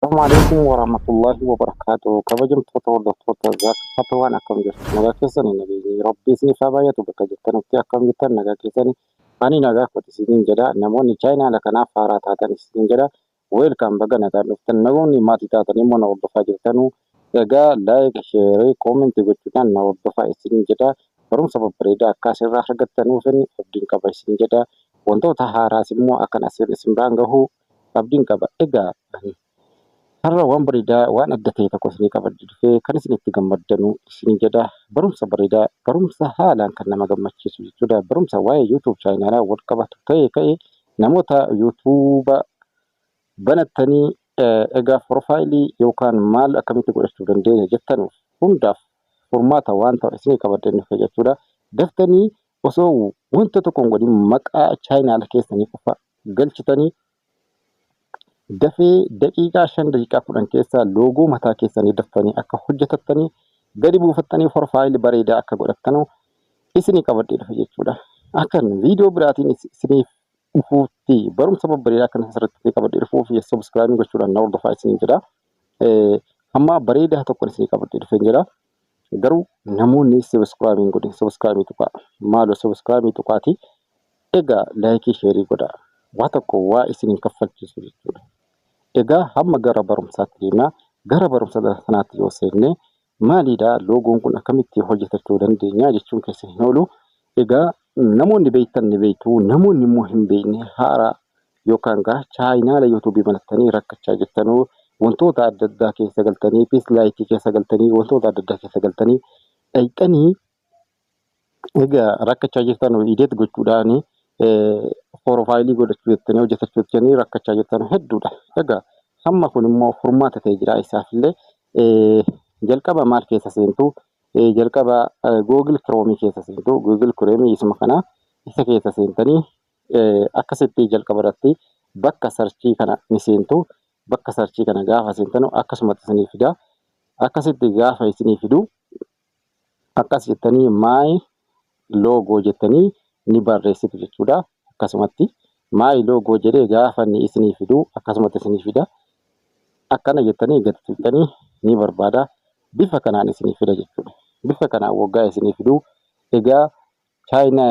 السلام عليكم ورحمة الله وبركاته. كبجم تطور دكتور تزاك خطوان أكم جرت نجا كيسني نبي ربي سني فابايا تبقى جرت نبتي أكم جرت نجا كيسني أني نجا كنت سنين جدا نموني China لكنا فارات هذا سنين جدا ويلكم بقى نجا نفتن نقولني ما تتاتني من وضفا جرتنو نجا لايك شير كومنت جرتنا نوضفا سنين جدا برم سبب بريدا كاسر راح جرتنو فين أبدين كبا سنين جدا وانتو تهارا سمو أكن أسير اسم رانجهو أبدين كبا إجا har'a waan bareedaa waan adda ta'e tokko isinii qabadde dhufee kan isinitti gammaddanu isinii jedha. Barumsa bareedaa, barumsa haalaan kan nama gammachiisu jechuudha. Barumsa waa'ee YouTube chaanaalaa wal qabatu ka'ee namoota YouTuuba banattanii egaa profaayilii yookaan maal akkamitti godhachuu dandeenya jettanuuf hundaaf furmaata waan ta'u isinii qabadde dhufe jechuudha. Daftanii osoo wanta tokko hin godhin maqaa chaanaala keessanii qofa galchitanii dafee daqiiqaa 5 daqiiqaa 10 keessa loogoo mataa keessanii daftanii akka hojjetattanii gadi buufattanii profaayilii bareedaa akka godhattanu isinii qabadde dhufe jechuudha. Akkan viidiyoo biraatiin isiniif dhufuutti barumsa babbareedaa kan asirratti qabadde dhufuuf subscribe gochuudhaan na hordofaa isiniin jedha. Amma bareedaa tokko isinii qabadde dhufe jira. Garuu namoonni subscribe godhin subscribe tuqaa maaloo subscribe tuqaati. Egaa laayikii sheerii godha. Waa tokko waa isiniin kaffalchiisu jechuudha. Egaa hamma gara barumsaatti deemna. Gara barumsa sanaatti yoo seenne maalidha loogoon kun akkamitti hojjetachuu dandeenya jechuun keessa hin oolu. Egaa namoonni beektan ni beektu, namoonni immoo hin beekne haaraa yookaan gaa chaayinaala YouTube banattanii rakkachaa jirtanuu wantoota adda addaa keessa galtanii piislaayikii keessa galtanii wantoota adda addaa keessa galtanii dhayxanii egaa rakkachaa jirtanuu ideet gochuudhaani profaayilii godhachuu jettanii hojjetachuu jettanii rakkachaa jirtan hedduudha. Egaa hamma kun immoo furmaata ta'ee jira isaafillee jalqaba maal keessa seentu jalqaba Google Chrome keessa seentu Google Chrome isuma kana isa keessa seentanii akkasitti jalqaba irratti bakka sarchii kana ni seentu bakka sarchii kana gaafa seentanu akkasumatti isinii fida akkasitti gaafa isinii fidu akkas jettanii my logo jettanii ni barreessitu jechuudha. Akkasumatti my logo jedhee gaafa inni isinii fidu akkasumatti isinii fida akkana jettanii gadi tuqxanii ni barbaada bifa kanaan isinii fida jechuudha. Bifa kanaan waggaa isinii fidu egaa China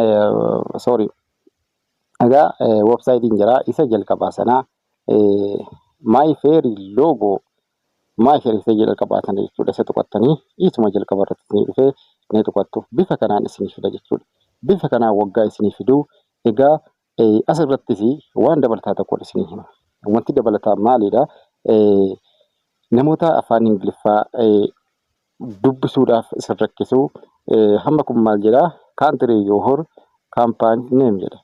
egaa websaayitiin jira isa jalqabaa sanaa my fair logo my fair isa jalqabaa sana jechuudha. Isa tuqattanii isuma jalqaba irratti isinii dhufee ni tuqattu bifa kanaan isinii fida jechuudha. Bifa kanaan waggaa isinii fidu egaa asirrattis waan dabalataa tokko isinii hima. Wanti dabalataa maalidha? Namoota afaan Ingiliffaa dubbisuudhaaf isin rakkisu hamma kun maal jedha? Country your company name jedha.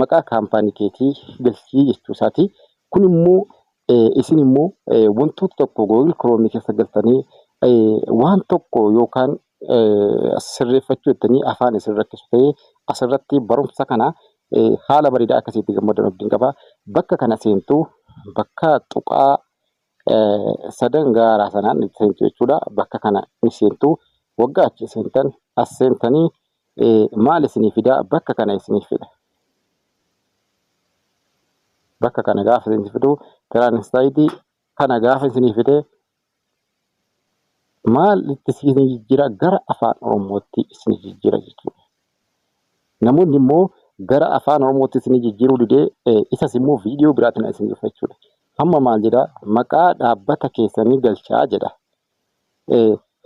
Maqaa kaampaanii keetii galchii jechuu isaati. Kun immoo isin immoo wantoota tokko Google Chrome keessa galtanii waan tokko yookaan sirreeffachuu jettanii afaan isin rakkisu ta'ee asirratti barumsa kana haala bareedaa akkasitti gammadan abdiin qaba. Bakka kana seentu bakka tuqaa sadan gaaraa sanaan seentu jechuudha. Bakka kana ni seentu waggaa achi seentan as seentanii maal isinii fida? Bakka kana isinii fida. Bakka kana gaafa isinii fidu tiraansiitii kana gaafa isinii fide maal itti isinii jijjiira? Gara afaan Oromootti isinii jijjiira jechuudha. Namoonni immoo gara afaan Oromootti isinii jijjiiruu didee isas immoo viidiyoo biraatiin isinii dhufa jechuudha. Hamma maal jedha? Maqaa dhaabbata keessanii galchaa jedha.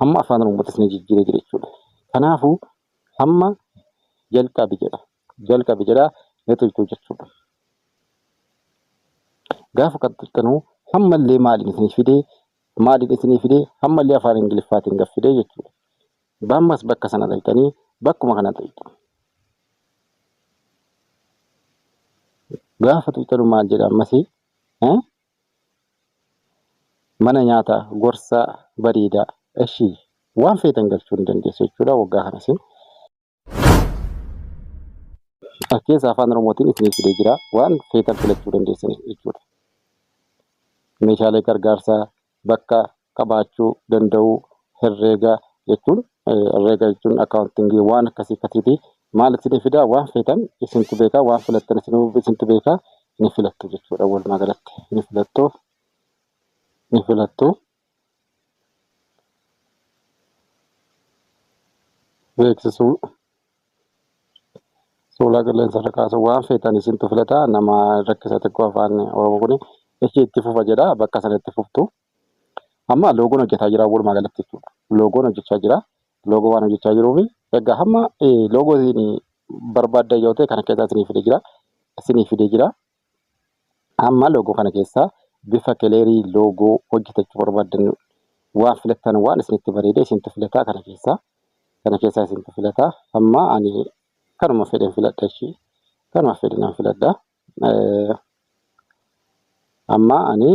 Hamma afaan Oromootti isinii jijjiiree jira jechuudha. Kanaafuu hamma jalqabi jedha. Jalqabi jedha ni tuqxu jechuudha. Gaafa qaxxanuu hammallee maaliin isinii fidee hammallee afaan Ingiliffaatiin gaffidee jechuudha. Bammas bakka sana dhaqxanii bakkuma kana tuqxu. Gaafa tuqxanu maal jedha ammas mana nyaataa gorsaa bareedaa ishii waan feetan galchuu ni dandeessu jechuudha. Waggaa kanas keessa afaan Oromootiin isinii fidee jira waan feetan filachuu dandeessan jechuudha. Meeshaalee gargaarsaa bakka qabaachuu danda'u herreega jechuun akkaawuntingii waan akkasiiti maal isinii fida? Waan feetan isintu beekaa waan filattan isintu beekaa ni filattu jechuudha. Walumaa galatti ni filattu. ni filattu. Beeksisuu suuraa qilleensarra kaasuu waan feetan isintu filataa. Nama rakkisa xiqqoo afaan Oromoo kuni ishee itti fufa jedha. Bakka sanatti fuftu. Amma loogoon hojjetaa jira walumaa galatti jechuudha. Loogoon hojjechaa jira. Loogoo waan hojjechaa jiruufi egaa hamma loogoo isin barbaaddan yoo ta'e kana keessaa isinii fidee jira. Amma loogoo kana keessaa bifa keleerii loogoo hojjetachuu barbaaddan waan filattan waan isinitti bareede isintu filataa kana keessaa isintu filataa. Amma ani kanuma fedhen filadha ishee kanuma fedhen filadha. Amma ani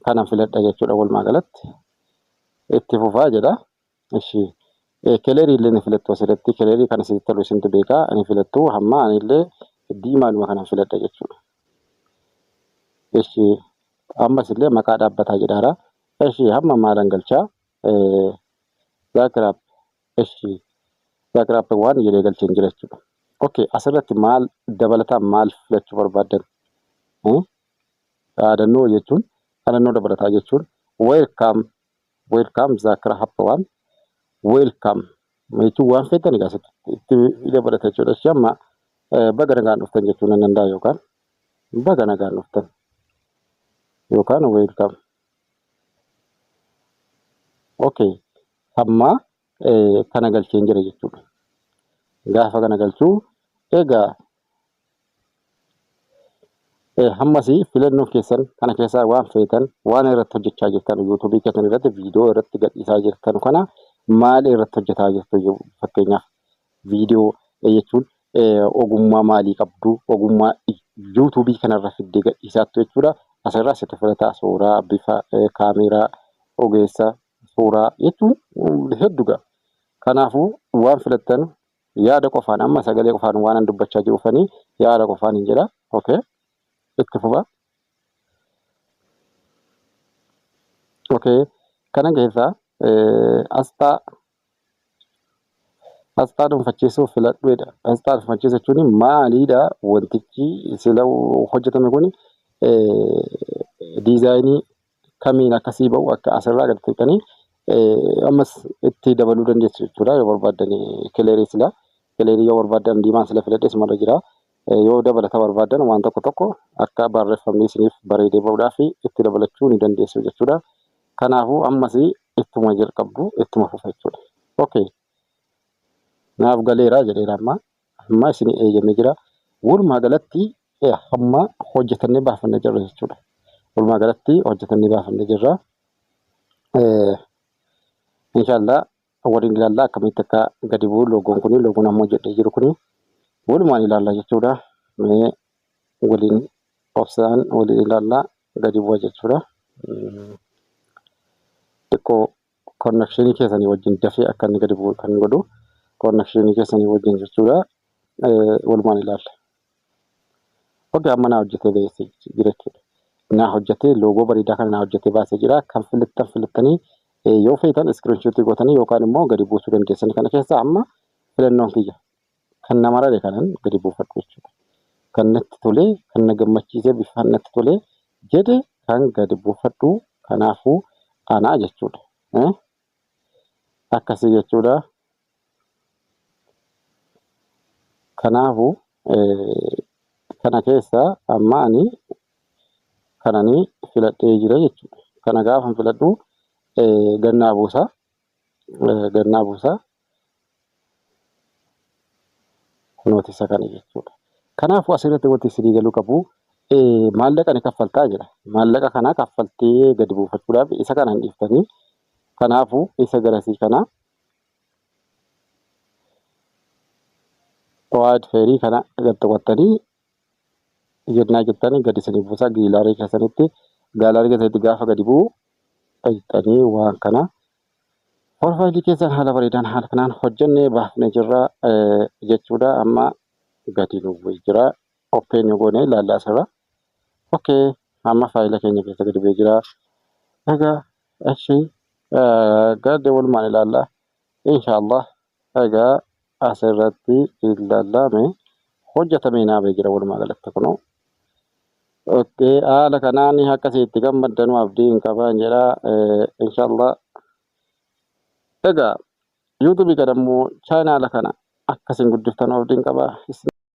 kanan filadha jechuudha walumaa galatti itti fufaa jedha. Ishee keleerii illee ni filattu asirratti keleerii kana sitti tolu isintu beekaa ani filattu hamma ani illee diimaadhuma kanan filadha jechuudha. Ishee ammas illee maqaa dhaabbataa jedhaara. Ishee hamma maalan galchaa zaakiraap ishee zaakiraap waan jedhee galcheen jira jechuudha. Okay asirratti maal dabalataan maal filachuu barbaaddan? Dhaadannoo jechuun dhaadannoo dabalataa jechuun welcome zaakiraap waan welcome jechuun waan feetan egaa itti dabalata jechuudha. Ishee amma baga nagaan dhuftan jechuun nan danda'a yookaan baga nagaan dhuftan yookaan welcome. Okay amma kana galcheen jira jechuudha. Gaafa kana galchuu egaa hammasii filannoo keessan kana keessaa waan feetan waan irratti hojjechaa jirtan YouTube keessan irratti viidiyoo irratti gadhiisaa jirtan kana maal irratti hojjetaa jirtu fakkeenyaaf viidiyoo jechuun ogummaa maalii qabdu ogummaa YouTube kanarra fiddee gadhiisaattu jechuudha. Asirraa sitti filataa suuraa bifa kaameeraa ogeessa suuraa jechuun hedduudha. Kanaafuu waan filattan yaada qofaan amma sagalee qofaan waan dubbachaa jiruufanii yaada qofaan hin jedha. Okay itti fufa. Okay kana keessaa asxaa dhuunfachiisuu filadhuudha. Asxaa dhuunfachiisuu jechuun maalidha wantichi sila hojjetame kun diizaayinii kamiin akkasii ba'u akka asirraa gadi tuqxanii ammas itti dabaluu dandeessu jechuudha. Yoo barbaaddan keleerii yoo barbaaddan diimaan sila filadhees marra jira. Yoo dabalata barbaadan waan tokko akka barreeffamni isiniif bareedee ba'uudhaaf itti dabalachuu ni dandeessu jechuudha. Kanaafuu ammas ittuma jalqabdu ittuma fufa jechuudha. Okay naaf galeera jedheera amma isin eeyyamee jira. Walumaa galatti hamma hojjetannee baafannee jirra jechuudha. Walumaa galatti hojjetannee baafannee jirra. Inshallah waliin ilaallaa akkamitti akka gadi bu'u loogoon kuni loogoon amma hojjetee jiru kuni walumaan ilaallaa jechuudha. Mee waliin obsaan waliin ilaallaa gadi bu'a jechuudha. Xiqqoo konnekshinii keessanii wajjin dafee akka inni gadi bu'u kan godhu konnekshinii keessanii wajjin jechuudha. Walumaan ilaalla. Okay amma naa hojjetee baasee jira jechuudha. Naa hojjetee loogoo bareedaa kana naa hojjetee baasee jira. Kan filattanii yoo feetan iskiriinshotii gootanii yookaan immoo gadi buusuu dandeessan. Kana keessaa amma filannoon kiyya kan nama rare kanan gadi buufadhu jechuudha. Kan natti tolee kan na gammachiisee bifa natti tolee jedhe kan gadi buufadhu kanaafuu anaa jechuudha. Akkasii jechuudha. Kanaafuu kana keessaa amma ani kananii filadhee jira jechuudha. Kana gaafa filadhu gannaa buusaa kunootisa kana jechuudha. Kanaafuu asirratti wanti isinii galuu qabu maallaqa ni kaffaltaa jira. Maallaqa kana kaffaltee gadi buufachuudhaaf isa kana hin dhiiftanii. Kanaafuu isa garasii kana waad feerii kana gadi qottanii jennaa jettanii gadi isinii buusaa gaalaarii keessatti gaafa gadi bu'u dhaqxanii waan kana profaayilii keessan haala bareedaan haala kanaan hojjennee baafnee jirra jechuudha. Amma gadi nuuf jira. Oppeen goonee ilaallaa asirra. Okay amma faayila keenya keessa gadi bu'ee jira. Egaa ishee gadi walumaan ilaallaa. Inshallah egaa asirratti ilaallame hojjetamee naafee jira walumaa galatti kunoo. Okay, haala kanaan akkasitti gammaddanuu abdiin qabaan jedha. Inshallah. Egaa YouTube kana immoo chaanaala kana akkasiin guddiftanuu abdiin qaba.